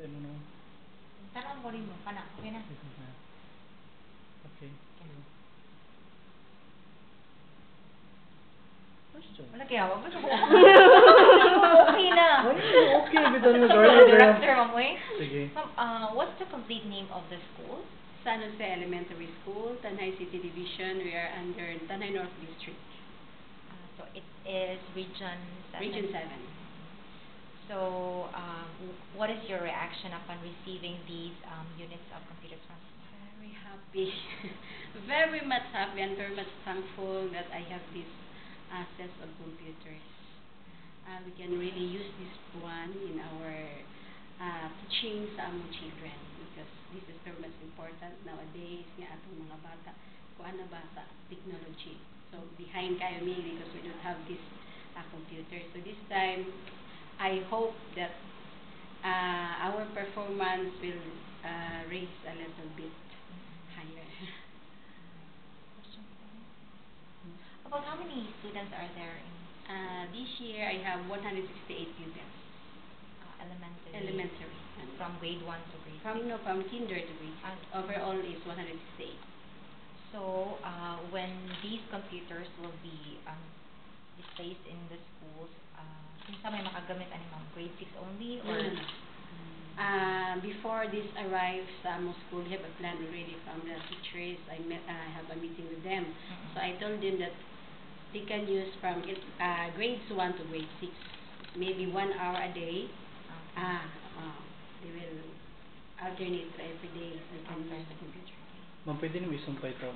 ano no. Tanong ko rin mo, kana, okay na? Okay. Question. Wala kaya, wag mo okay na. Okay, bitaw mo darling. Director, mamoy. Sige. What's the complete name of the school? San Jose Elementary School, Tanay City Division. We are under Tanay North District. So it is Region 7. Region 7. So, what is your reaction upon receiving these units of computers from? Very happy. Very much happy and very much thankful that I have this access of computers. We can really use this one in our teaching sa among children because this is very much important nowadays nga atong mga bata kuan na ba sa technology. So behind kayo me because we don't have this computer. So this time I hope that our performance will raise a little bit higher. About how many students are there in this year I have 168 pupils. Elementary. From grade 1 to grade 6? From kinder to grade 6. Overall is 168. So, when these computers will be placed in the schools, kinsa may makagamit ani ma'am? Grade 6 only or? Before this arrives sa among school, we have a plan already from the teachers. I have a meeting with them. So I told them that they can use from grades 1 to grade 6. Maybe 1 hour a day. They will alternate every day. They can use the computer. Ma'am, pwede nyo isumpay ito,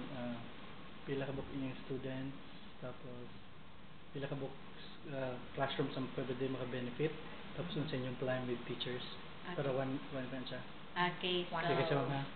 pila ka book inyong students, tapos pila ka book classrooms ang pwede maka-benefit, tapos sa inyong plan with teachers. Para one siya. Okay, so... Sige, ma'am ha.